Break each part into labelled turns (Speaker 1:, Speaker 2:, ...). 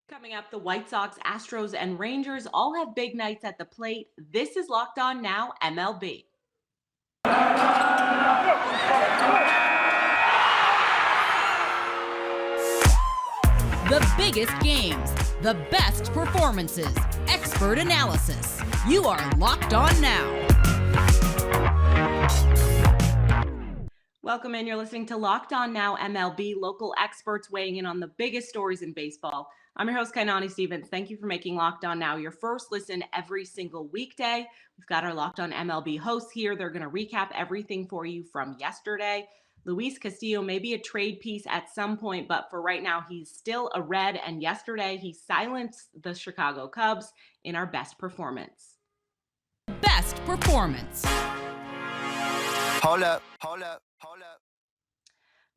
Speaker 1: Coming up, the White Sox, Astros, and Rangers all have big nights at the plate. This is Locked On Now MLB.
Speaker 2: The biggest games, the best performances, expert analysis. You are Locked On Now.
Speaker 1: Welcome in. You're listening to Locked On Now MLB, local experts weighing in on the biggest stories in baseball. I'm your host, Kainani Stevens. Thank you for making Locked On Now your first listen every single weekday. We've got our Locked On MLB hosts here. They're going to recap everything for you from yesterday. Luis Castillo may be a trade piece at some point, but for right now, he's still a Red. And yesterday, he silenced the Chicago Cubs in our best performance.
Speaker 2: Best performance.
Speaker 3: Hold up.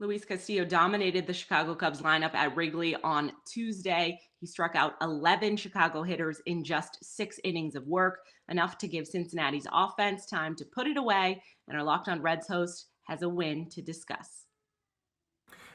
Speaker 1: Luis Castillo dominated the Chicago Cubs lineup at Wrigley on Tuesday. He struck out 11 Chicago hitters in just 6 innings of work, enough to give Cincinnati's offense time to put it away. And our Locked On Reds host has a win to discuss.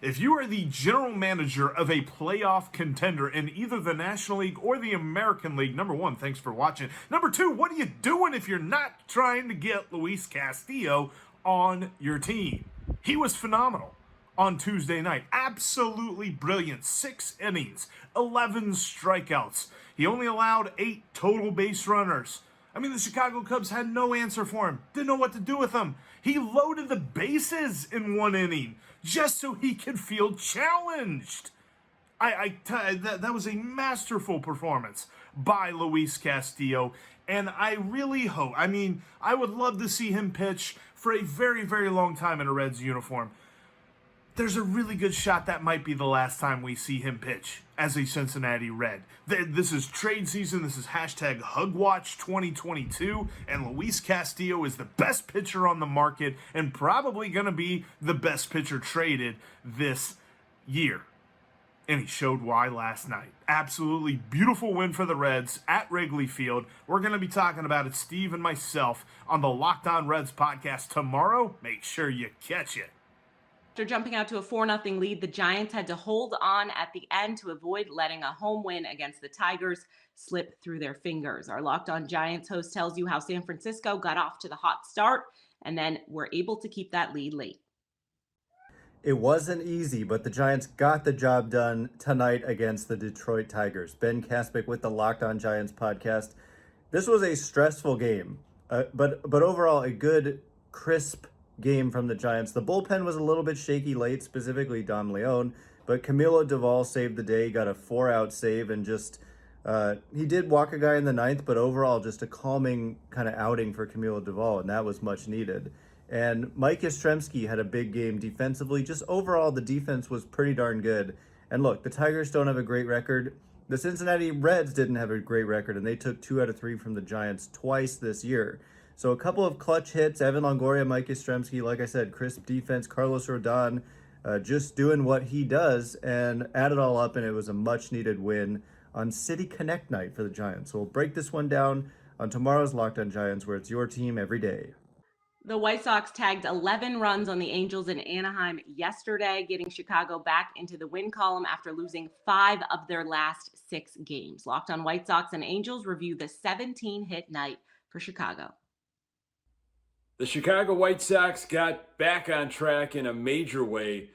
Speaker 4: If you are the general manager of a playoff contender in either the National League or the American League, number one, thanks for watching. Number two, what are you doing if you're not trying to get Luis Castillo on your team? He was phenomenal on Tuesday night. Absolutely brilliant. 6 innings, 11 strikeouts. He only allowed 8 total base runners. I mean, the Chicago Cubs had no answer for him. Didn't know what to do with him. He loaded the bases in 1 inning just so he could feel challenged. That was a masterful performance by Luis Castillo. And I really hope, I would love to see him pitch for a very, very long time in a Reds uniform. There's a really good shot that might be the last time we see him pitch as a Cincinnati Red. This is trade season. This is hashtag Hugwatch 2022. And Luis Castillo is the best pitcher on the market and probably going to be the best pitcher traded this year. And he showed why last night. Absolutely beautiful win for the Reds at Wrigley Field. We're going to be talking about it, Steve and myself, on the Locked On Reds podcast tomorrow. Make sure you catch it.
Speaker 1: After jumping out to a 4-0 lead, the Giants had to hold on at the end to avoid letting a home win against the Tigers slip through their fingers. Our Locked On Giants host tells you how San Francisco got off to the hot start and then were able to keep that lead late.
Speaker 5: It wasn't easy, but the Giants got the job done tonight against the Detroit Tigers. Ben Kaspick with the Locked On Giants podcast. This was a stressful game, but overall a good, crisp game from the Giants. The bullpen was a little bit shaky late, specifically Dom Leone, but Camilo Doval saved the day, got a 4-out save, and just he did walk a guy in the 9th, but overall just a calming kind of outing for Camilo Doval, and that was much needed. And Mike Yastrzemski had a big game defensively. Just overall, the defense was pretty darn good. And look, the Tigers don't have a great record. The Cincinnati Reds didn't have a great record, and they took 2 out of 3 from the Giants twice this year. So a couple of clutch hits, Evan Longoria, Mike Yastrzemski, like I said, crisp defense, Carlos Rodon just doing what he does, and add it all up, and it was a much-needed win on City Connect night for the Giants. So we'll break this one down on tomorrow's Locked On Giants, where it's your team every day.
Speaker 1: The White Sox tagged 11 runs on the Angels in Anaheim yesterday, getting Chicago back into the win column after losing 5 of their last 6 games. Locked On White Sox and Angels review the 17-hit night for Chicago.
Speaker 6: The Chicago White Sox got back on track in a major way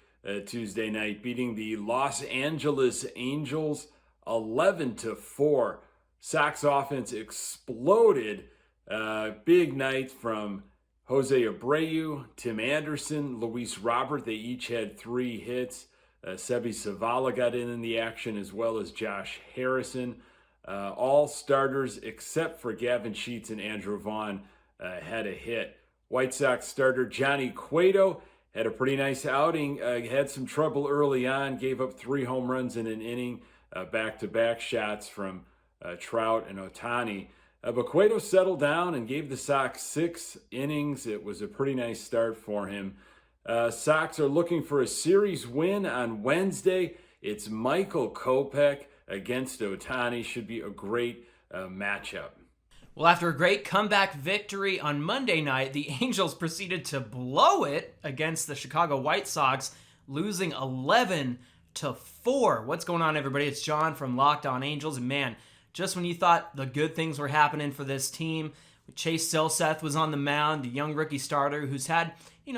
Speaker 6: Tuesday night, beating the Los Angeles Angels 11-4. Sox offense exploded. Big night from Jose Abreu, Tim Anderson, Luis Robert. They each had 3 hits. Sebi Zavala got in the action, as well as Josh Harrison. All starters except for Gavin Sheets and Andrew Vaughn had a hit. White Sox starter Johnny Cueto had a pretty nice outing, had some trouble early on, gave up 3 home runs in an inning, back-to-back shots from Trout and Ohtani. But Cueto settled down and gave the Sox 6 innings. It was a pretty nice start for him. Sox are looking for a series win on Wednesday. It's Michael Kopech against Ohtani. Should be a great matchup.
Speaker 7: Well, after a great comeback victory on Monday night, the Angels proceeded to blow it against the Chicago White Sox, losing 11 11-4. What's going on, everybody? It's John from Locked On Angels. And man, just when you thought the good things were happening for this team, Chase Silseth was on the mound, the young rookie starter who's had,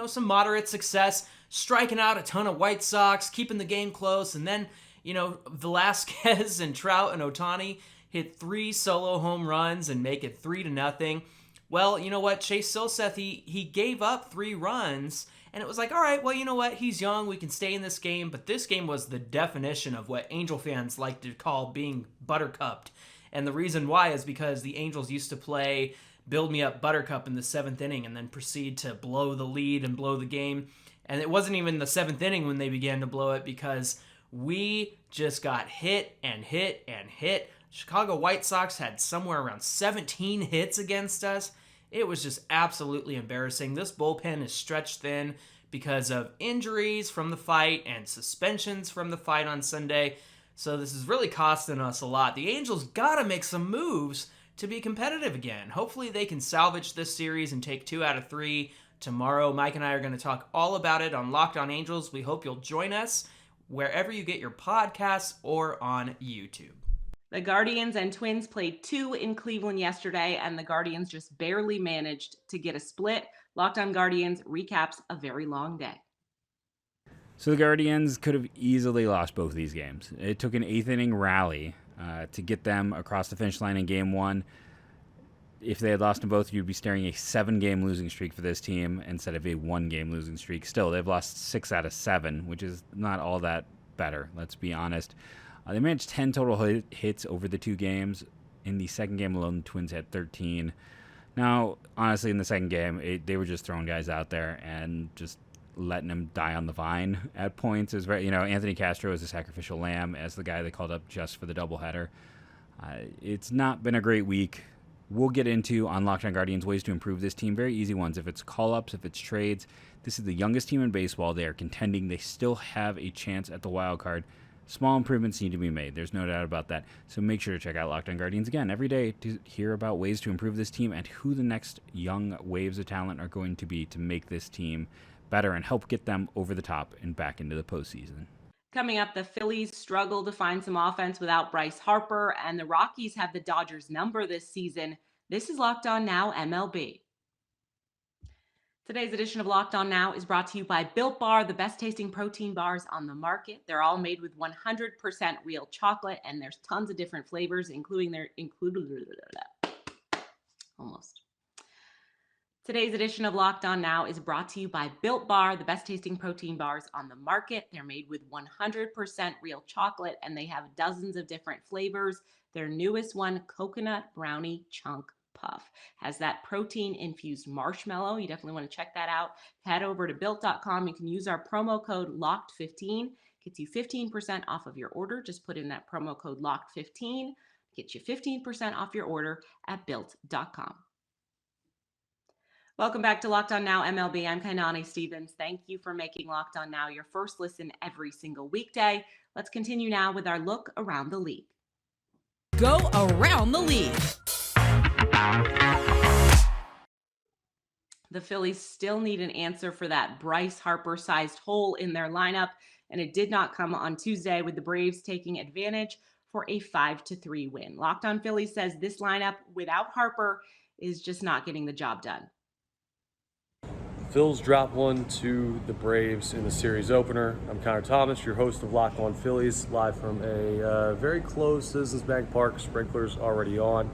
Speaker 7: some moderate success, striking out a ton of White Sox, keeping the game close, and then, Velasquez and Trout and Ohtani hit 3 solo home runs and make it 3-0. Well, you know what? Chase Silseth, he gave up 3 runs, and it was like, all right, well, you know what? He's young. We can stay in this game. But this game was the definition of what Angel fans like to call being buttercupped. And the reason why is because the Angels used to play build me up buttercup in the 7th inning and then proceed to blow the lead and blow the game. And it wasn't even the 7th inning when they began to blow it, because we just got hit and hit and hit. Chicago White Sox had somewhere around 17 hits against us. It was just absolutely embarrassing. This bullpen is stretched thin because of injuries from the fight and suspensions from the fight on Sunday. So this is really costing us a lot. The Angels got to make some moves to be competitive again. Hopefully they can salvage this series and take 2 out of 3 tomorrow. Mike and I are going to talk all about it on Locked On Angels. We hope you'll join us wherever you get your podcasts or on YouTube.
Speaker 1: The Guardians and Twins played 2 in Cleveland yesterday, and the Guardians just barely managed to get a split. Locked On Guardians recaps a very long day.
Speaker 8: So the Guardians could have easily lost both of these games. It took an 8th inning rally to get them across the finish line in Game 1. If they had lost them both, you'd be staring a 7-game losing streak for this team instead of a 1-game losing streak. Still, they've lost 6 out of 7, which is not all that better, let's be honest. They managed 10 total hits over the 2 games. In the second game alone, the Twins had 13. Now, honestly, in the second game, they were just throwing guys out there and just letting them die on the vine at points. It was very, Anthony Castro is a sacrificial lamb as the guy they called up just for the doubleheader. It's not been a great week. We'll get into on Locked On Guardians ways to improve this team. Very easy ones. If it's call-ups, if it's trades. This is the youngest team in baseball. They are contending. They still have a chance at the wild card. Small improvements need to be made. There's no doubt about that. So make sure to check out Locked On Guardians again every day to hear about ways to improve this team and who the next young waves of talent are going to be to make this team better and help get them over the top and back into the postseason.
Speaker 1: Coming up, the Phillies struggle to find some offense without Bryce Harper, and the Rockies have the Dodgers' number this season. This is Locked On Now MLB. Today's edition of Locked On Now is brought to you by Built Bar, the best tasting protein bars on the market. They're all made with 100% real chocolate, and there's tons of different flavors, Today's edition of Locked On Now is brought to you by Built Bar, the best tasting protein bars on the market. They're made with 100% real chocolate, and they have dozens of different flavors. Their newest one, Coconut Brownie Chunk Puff, has that protein-infused marshmallow. You definitely want to check that out. Head over to Built.com. You can use our promo code LOCKED15. Gets you 15% off of your order. Just put in that promo code LOCKED15. Get you 15% off your order at Built.com. Welcome back to Locked On Now MLB. I'm Kainani Stevens. Thank you for making Locked On Now your first listen every single weekday. Let's continue now with our look around the league.
Speaker 2: Go around the league.
Speaker 1: The Phillies still need an answer for that Bryce Harper-sized hole in their lineup, and it did not come on Tuesday, with the Braves taking advantage for a 5-3 win. Locked On Phillies says this lineup without Harper is just not getting the job done.
Speaker 9: Phils dropped 1 to the Braves in the series opener. I'm Connor Thomas, your host of Locked On Phillies, live from a very closed Citizens Bank Park. Sprinklers already on.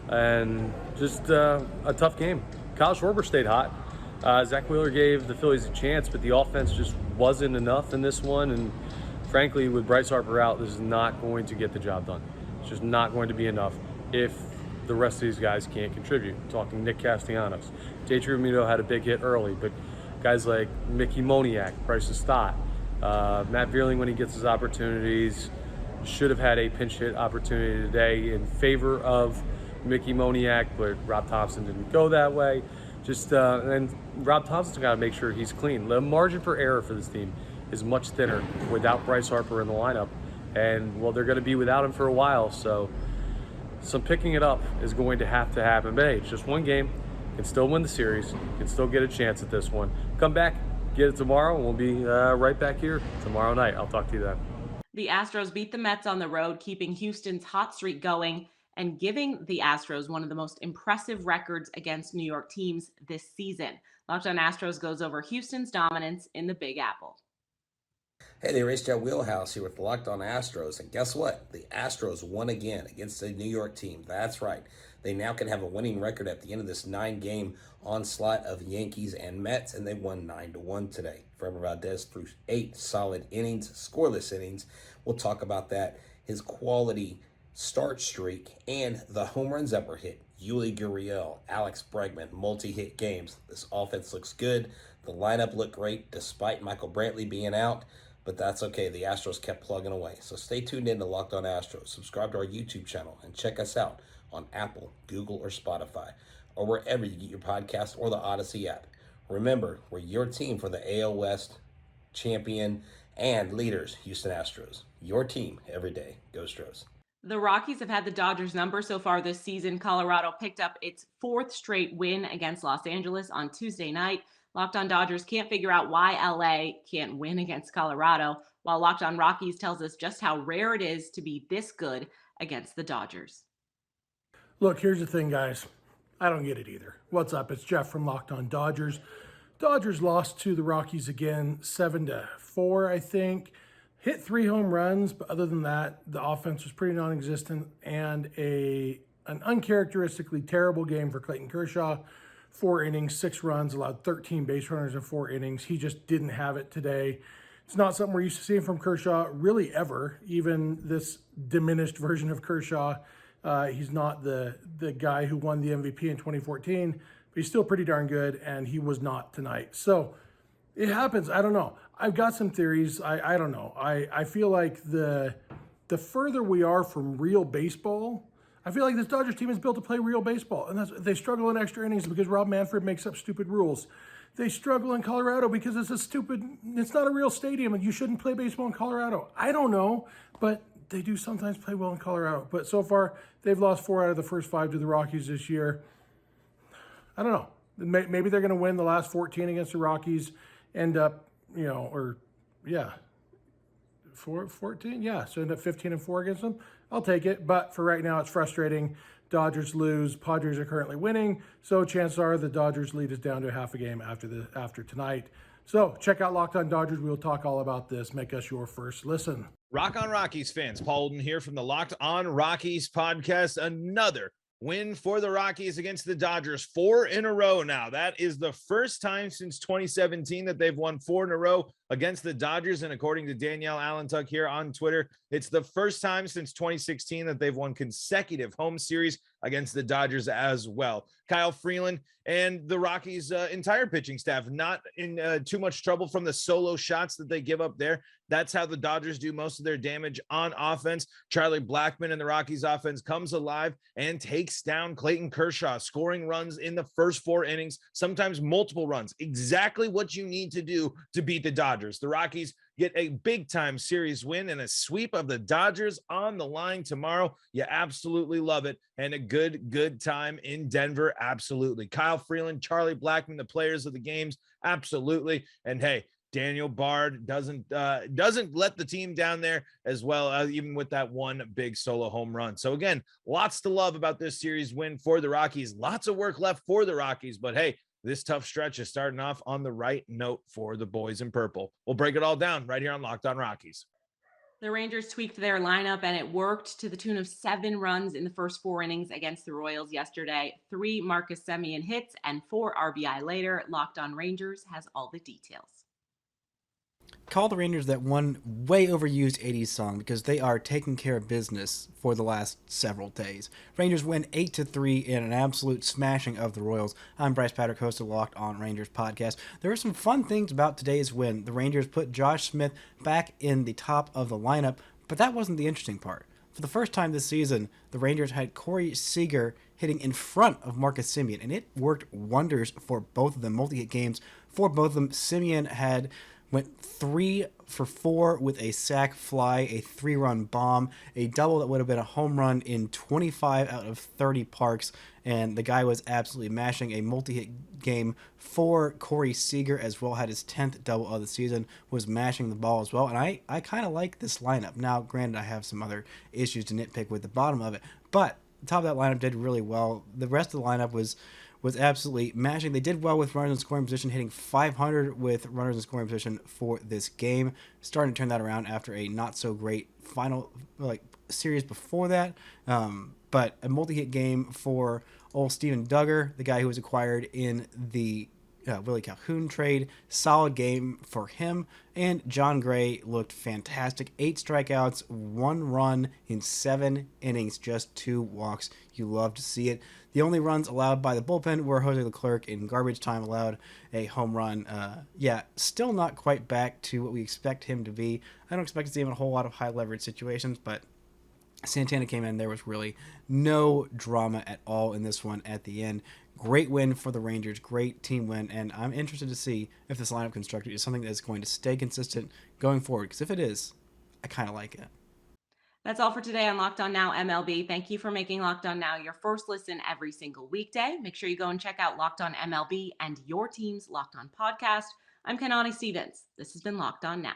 Speaker 9: And just a tough game. Kyle Schwarber stayed hot. Zach Wheeler gave the Phillies a chance, but the offense just wasn't enough in this one. And frankly, with Bryce Harper out, this is not going to get the job done. It's just not going to be enough if the rest of these guys can't contribute. I'm talking Nick Castellanos. J.T. Realmuto had a big hit early, but guys like Mickey Moniak, Bryce Stott, Matt Vierling, when he gets his opportunities, should have had a pinch hit opportunity today in favor of Mickey Moniak, but Rob Thompson didn't go that way. And Rob Thompson's got to make sure he's clean. The margin for error for this team is much thinner without Bryce Harper in the lineup. And, well, they're going to be without him for a while, so some picking it up is going to happen. But, hey, it's just one game. You can still win the series. You can still get a chance at this one. Come back, get it tomorrow, and we'll be right back here tomorrow night. I'll talk to you then.
Speaker 1: The Astros beat the Mets on the road, keeping Houston's hot streak going and giving the Astros one of the most impressive records against New York teams this season. Locked on Astros goes over Houston's dominance in the Big Apple.
Speaker 10: Hey there, Race Jet Wheelhouse here with Locked on Astros. And guess what? The Astros won again against the New York team. That's right. They now can have a winning record at the end of this 9-game onslaught of Yankees and Mets, and they won 9-1 today. Framber Valdez threw 8 solid innings, scoreless innings. We'll talk about that, his quality start streak, and the home runs that were hit. Yuli Gurriel, Alex Bregman, multi-hit games. This offense looks good. The lineup looked great despite Michael Brantley being out. But that's okay. The Astros kept plugging away. So stay tuned in to Locked on Astros. Subscribe to our YouTube channel and check us out on Apple, Google, or Spotify, or wherever you get your podcast or the Odyssey app. Remember, we're your team for the AL West champion and leaders, Houston Astros. Your team every day. Go Stros.
Speaker 1: The Rockies have had the Dodgers number so far this season. Colorado picked up its 4th straight win against Los Angeles on Tuesday night. Locked on Dodgers can't figure out why LA can't win against Colorado, while Locked on Rockies tells us just how rare it is to be this good against the Dodgers.
Speaker 11: Look, here's the thing, guys. I don't get it either. What's up? It's Jeff from Locked on Dodgers. Dodgers lost to the Rockies again, 7-4, I think. Hit 3 home runs, but other than that, the offense was pretty non-existent, and an uncharacteristically terrible game for Clayton Kershaw. 4 innings, 6 runs, allowed 13 base runners in 4 innings. He just didn't have it today. It's not something we're used to seeing from Kershaw really ever, even this diminished version of Kershaw. He's not the guy who won the MVP in 2014, but he's still pretty darn good, and he was not tonight. So it happens. I don't know. I've got some theories. I don't know. I feel like the further we are from real baseball, I feel like this Dodgers team is built to play real baseball, and they struggle in extra innings because Rob Manfred makes up stupid rules. They struggle in Colorado because it's not a real stadium, and you shouldn't play baseball in Colorado. I don't know, but they do sometimes play well in Colorado. But so far, they've lost 4 out of the first 5 to the Rockies this year. I don't know. Maybe they're going to win the last 14 against the Rockies, end up, 14? Yeah, so end up 15-4 against them. I'll take it, but for right now, it's frustrating. Dodgers lose. Padres are currently winning, so chances are the Dodgers lead is down to half a game after tonight. So check out Locked on Dodgers. We'll talk all about this. Make us your first listen.
Speaker 12: Rock on Rockies fans. Paul Olden here from the Locked on Rockies podcast. Another win for the Rockies against the Dodgers, 4 in a row now. That is the first time since 2017 that they've won 4 in a row against the Dodgers. And according to Danielle Allentuck here on Twitter, it's the first time since 2016 that they've won consecutive home series against the Dodgers as well. Kyle Freeland and the Rockies' entire pitching staff not in too much trouble from the solo shots that they give up there. That's how the Dodgers do most of their damage on offense. Charlie Blackmon and the Rockies offense comes alive and takes down Clayton Kershaw, scoring runs in the first 4 innings, sometimes multiple runs. Exactly what you need to do to beat the Dodgers. The Rockies get a big-time series win and a sweep of the Dodgers on the line tomorrow. You absolutely love it. And a good time in Denver. Absolutely. Kyle Freeland, Charlie Blackmon, the players of the games. Absolutely. And hey, Daniel Bard doesn't let the team down there as well, even with that one big solo home run. So again, lots to love about this series win for the Rockies. Lots of work left for the Rockies, but hey, this tough stretch is starting off on the right note for the boys in purple. We'll break it all down right here on Locked on Rockies.
Speaker 1: The Rangers tweaked their lineup, and it worked to the tune of 7 runs in the first 4 innings against the Royals yesterday. 3 Marcus Semien hits and 4 RBI later. Locked on Rangers has all the details.
Speaker 13: Call the Rangers that one way overused 80s song because they are taking care of business for the last several days. Rangers win 8-3 in an absolute smashing of the Royals. I'm Bryce Patrick, host of Locked on Rangers podcast. There are some fun things about today's win. The Rangers put Josh Smith back in the top of the lineup, but that wasn't the interesting part. For the first time this season, the Rangers had Corey Seager hitting in front of Marcus Semien, and it worked wonders for both of them. Multi-hit games for both of them. Semien had went 3 for 4 with a sac fly, a 3-run bomb, a double that would have been a home run in 25 out of 30 parks. And the guy was absolutely mashing. A multi-hit game for Corey Seager as well, had his 10th double of the season, was mashing the ball as well. And I kind of like this lineup. Now, granted, I have some other issues to nitpick with the bottom of it, but the top of that lineup did really well. The rest of the lineup was absolutely mashing. They did well with runners in scoring position, hitting 500 with runners in scoring position for this game. Starting to turn that around after a not so great final series before that. But a multi-hit game for old Steven Duggar, the guy who was acquired in the Willie Calhoun trade. Solid game for him. And John Gray looked fantastic. 8 strikeouts, 1 run in 7 innings, just 2 walks. You love to see it. The only runs allowed by the bullpen were Jose Leclerc in garbage time, allowed a home run. Still not quite back to what we expect him to be. I don't expect to see him in a whole lot of high leverage situations, but Santana came in. There was really no drama at all in this one at the end. Great win for the Rangers. Great team win. And I'm interested to see if this lineup constructed is something that's going to stay consistent going forward. Because if it is, I kind of like it.
Speaker 1: That's all for today on Locked On Now MLB. Thank you for making Locked On Now your first listen every single weekday. Make sure you go and check out Locked On MLB and your team's Locked On podcast. I'm Kanani Stevens. This has been Locked On Now.